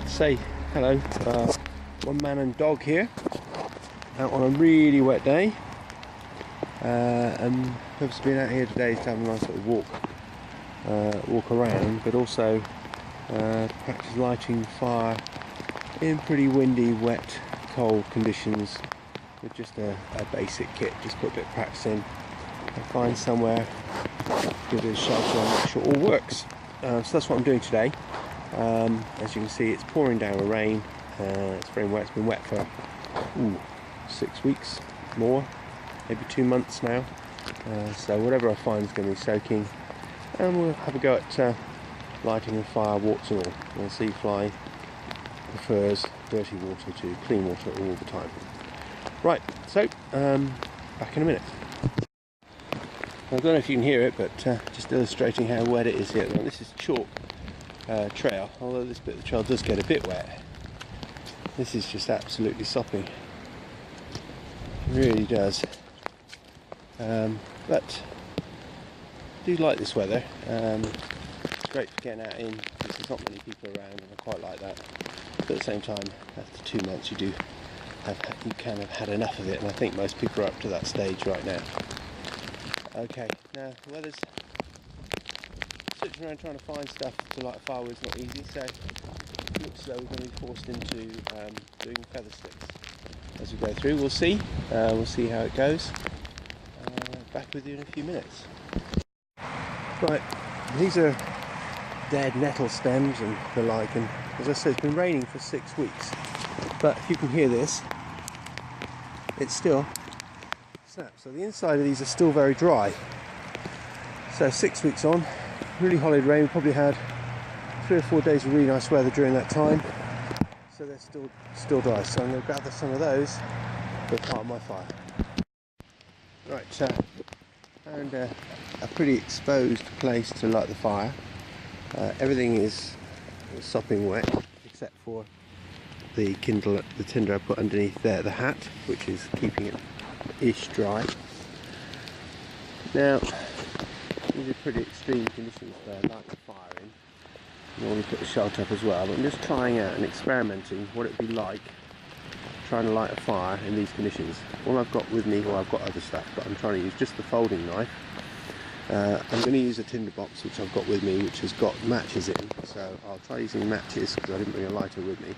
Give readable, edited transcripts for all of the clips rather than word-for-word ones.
Say hello to one man and dog here out on a really wet day, and purpose of being out here today is to have a nice little walk around, but also practice lighting fire in pretty windy, wet, cold conditions with just a basic kit. Just put a bit of practice in and find somewhere to give it a shelter and make sure it all works. So that's what I'm doing today. As you can see, it's pouring down with rain. It's very wet. It's been wet for 6 weeks, more, maybe 2 months now. So whatever I find is going to be soaking, and we'll have a go at lighting a fire, warts and all. You'll see Fly prefers dirty water to clean water all the time. Right, so back in a minute. I don't know if you can hear it, but just illustrating how wet it is here. This is chalk trail, although this bit of the trail does get a bit wet. This is just absolutely sopping. It really does. But I do like this weather. It's great for getting out in because there's not many people around, and I quite like that. But at the same time, after 2 months, you kind of had enough of it, and I think most people are up to that stage right now. Okay, now the weather's searching around trying to find stuff to light a fire with is not easy, so it looks like we're going to be forced into doing feather sticks as we go through. We'll see how it goes. Back with you in a few minutes. Right, these are dead nettle stems and the like, and as I said, it's been raining for 6 weeks, but if you can hear this, it's still snapped. So the inside of these are still very dry. So 6 weeks on, really solid rain. We probably had 3 or 4 days of really nice weather during that time, so they're still dry. So I'm going to gather some of those for part of my fire. Right, found a pretty exposed place to light the fire. Everything is sopping wet except for the tinder I put underneath there, the hat, which is keeping it ish dry. Now, these are pretty extreme conditions for lighting a fire in. You normally put the shelter up as well, but I'm just trying out and experimenting what it would be like trying to light a fire in these conditions. All I've got with me, well, I've got other stuff, but I'm trying to use just the folding knife. I'm going to use a tinder box which I've got with me, which has got matches in, so I'll try using matches because I didn't bring a lighter with me,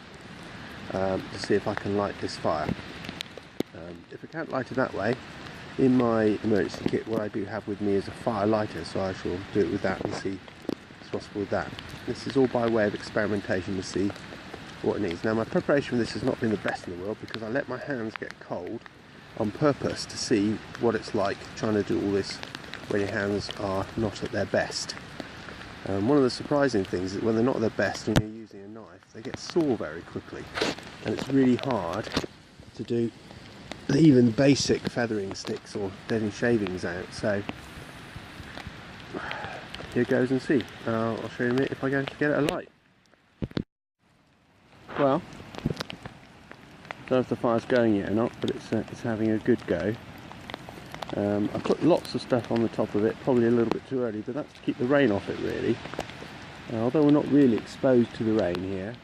to see if I can light this fire. If I can't light it that way, in my emergency kit what I do have with me is a fire lighter, so I shall do it with that and see what's possible with that. This is all by way of experimentation to see what it needs. Now, my preparation for this has not been the best in the world because I let my hands get cold on purpose to see what it's like trying to do all this when your hands are not at their best. One of the surprising things is when they're not at their best and you're using a knife, they get sore very quickly, and it's really hard to do even basic feathering sticks or getting shavings out. So here goes and see. I'll show you in a minute if I go to get it alight. Well, don't know if the fire's going yet or not, but it's having a good go. I put lots of stuff on the top of it, probably a little bit too early, but that's to keep the rain off it really. Although we're not really exposed to the rain here,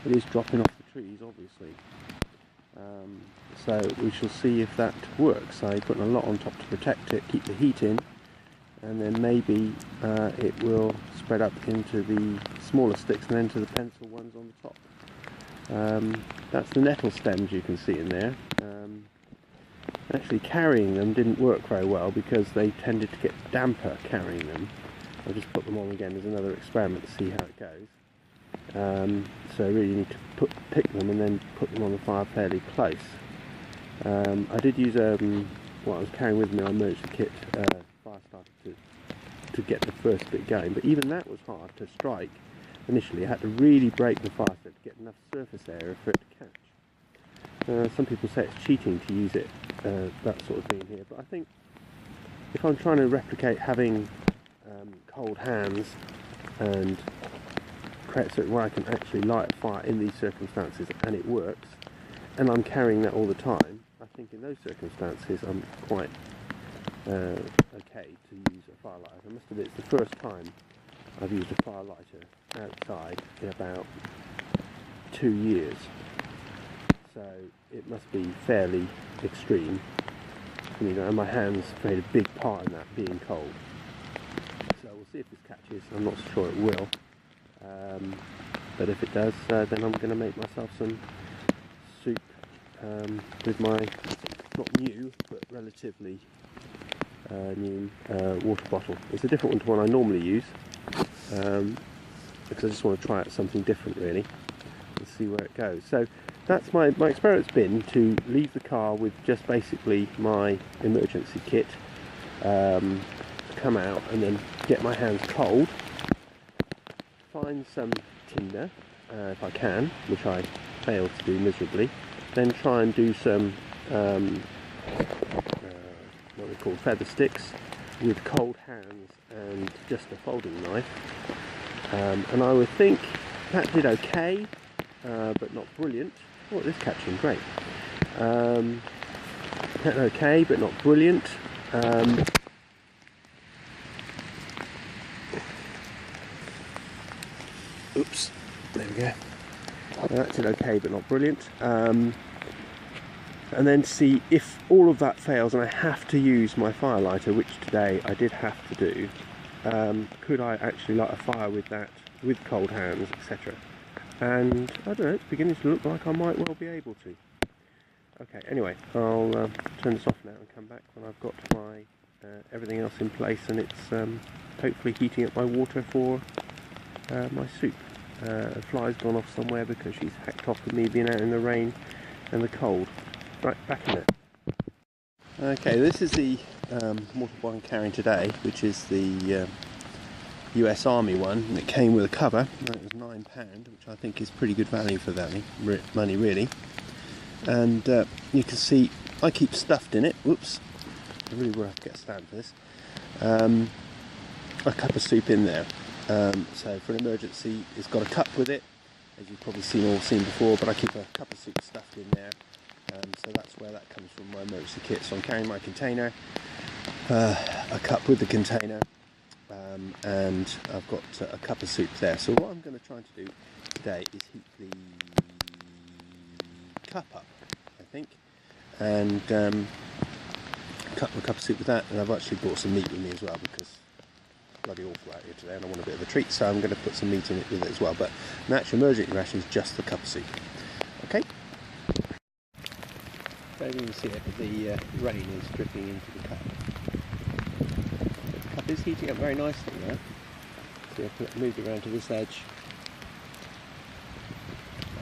it is dropping off the trees obviously. So we shall see if that works. I'm putting a lot on top to protect it, keep the heat in, and then maybe it will spread up into the smaller sticks and then to the pencil ones on the top. That's the nettle stems you can see in there. Actually carrying them didn't work very well because they tended to get damper carrying them. I'll just put them on again as another experiment to see how it goes. So really you need to pick them and then put them on the fire fairly close. I did use what I was carrying with me on emergency kit fire starter to get the first bit going, but even that was hard to strike initially. I had to really break the fire set to get enough surface area for it to catch. Some people say it's cheating to use it, that sort of thing here, but I think if I'm trying to replicate having cold hands and create something where I can actually light a fire in these circumstances and it works, and I'm carrying that all the time, I think in those circumstances I'm quite okay to use a fire lighter. I must admit it's the first time I've used a fire lighter outside in about 2 years, so it must be fairly extreme. You know, and my hands played a big part in that, being cold. So we'll see if this catches. I'm not sure it will, but if it does, then I'm going to make myself some soup with my, not new, but relatively new water bottle. It's a different one to one I normally use, because I just want to try out something different really, and see where it goes. So that's my experiment's been to leave the car with just basically my emergency kit, come out and then get my hands cold, find some tinder if I can, which I failed to do miserably, then try and do some what are called feather sticks with cold hands and just a folding knife, and I would think that did okay, but not brilliant. Oh, this catching great. That okay, but not brilliant. Oops, there we go. That did okay, but not brilliant. And then see if all of that fails and I have to use my firelighter, which today I did have to do. Could I actually light a fire with that, with cold hands, etc.? And I don't know, it's beginning to look like I might well be able to. Okay, anyway, I'll turn this off now and come back when I've got my everything else in place, and it's hopefully heating up my water for my soup. The fly's gone off somewhere because she's hacked off with me being out in the rain and the cold. Right, back in it. Okay, this is the water bottle I'm carrying today, which is the US Army one, and it came with a cover. It was £9, which I think is pretty good value for money really. And you can see I keep stuffed in it. Whoops, I really will have to get a stand for this. A cup of soup in there. So for an emergency, it's got a cup with it, as you've probably seen before. But I keep a cup of soup stuffed in there. So that's where that comes from, my emergency kit. So I'm carrying my container, a cup with the container, and I've got a cup of soup there. So what I'm going to try to do today is heat the cup up, I think, and cut my cup of soup with that. And I've actually brought some meat with me as well, because it's bloody awful out here today and I want a bit of a treat, so I'm going to put some meat in it with it as well. But an actual emergency ration is just the cup of soup. Okay. Don't even see it, but the rain is dripping into the cup. The cup is heating up very nicely now. So I've moved it around to this edge,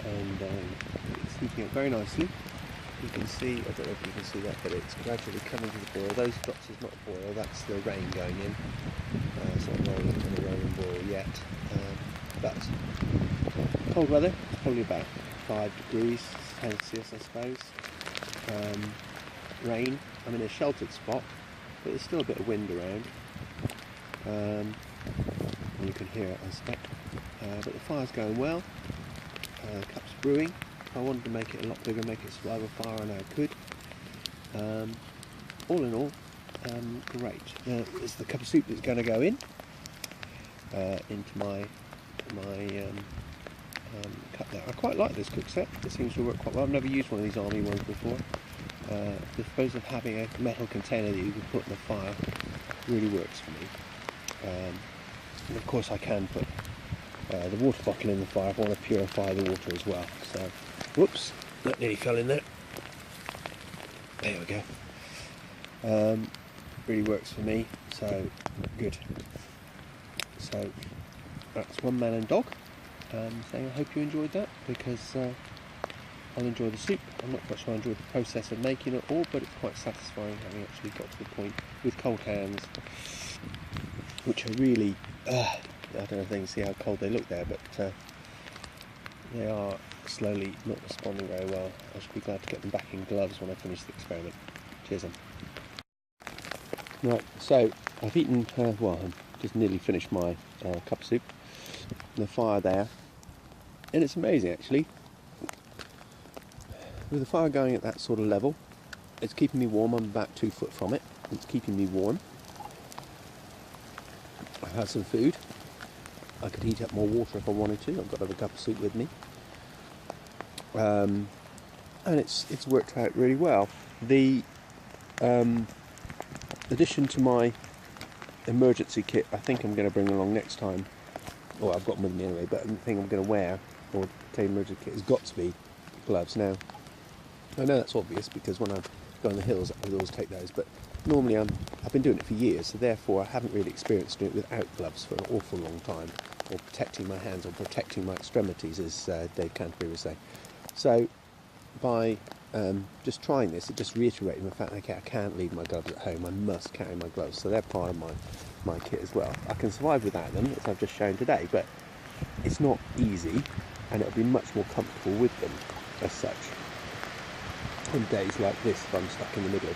and it's heating up very nicely. You can see, I don't know if you can see that, but it's gradually coming to the boil. Those dots is not boil, that's the rain going in. It's not rolling in a rolling boil yet. But cold weather, it's probably about 5 degrees Celsius, I suppose. Rain, I'm in a sheltered spot, but there's still a bit of wind around. You can hear it, I suspect. But the fire's going well. The cup's brewing. If I wanted to make it a lot bigger, make it survive a fire, I know I could. All in all, great. Now, there's the cup of soup that's going to go in into my cup there. I quite like this cook set. It seems to work quite well. I've never used one of these Army ones before. The purpose of having a metal container that you can put in the fire really works for me. And of course I can put the water bottle in the fire if I want to purify the water as well. So, whoops, that nearly fell in there. There we go. Really works for me, so good. So that's One Man and Dog. Saying I hope you enjoyed that, because I'll enjoy the soup. I'm not quite sure I enjoyed the process of making it all, but it's quite satisfying having actually got to the point with cold hands, which are really, I don't know if they can see how cold they look there, but they are slowly not responding very well. I should be glad to get them back in gloves when I finish the experiment. Cheers then. Right, so I've eaten, well, I've just nearly finished my cup of soup. The fire there, and it's amazing actually. With the fire going at that sort of level, it's keeping me warm. I'm about 2 foot from it. It's keeping me warm. I've had some food. I could heat up more water if I wanted to. I've got another cup of soup with me. and it's worked out really well. The addition to my emergency kit, I think I'm going to bring along next time, or I've got them with me anyway, but the thing I'm going to wear or take emergency kit has got to be gloves. Now I know that's obvious because when I go on the hills I would always take those, but normally I've been doing it for years, so therefore I haven't really experienced doing it without gloves for an awful long time, or protecting my hands or protecting my extremities, as Dave Canterbury was saying. So by just trying this, it just reiterated the fact that, okay, I can't leave my gloves at home, I must carry my gloves, so they're part of my kit as well. I can survive without them, as I've just shown today, but it's not easy, and it'll be much more comfortable with them as such on days like this if I'm stuck in the middle of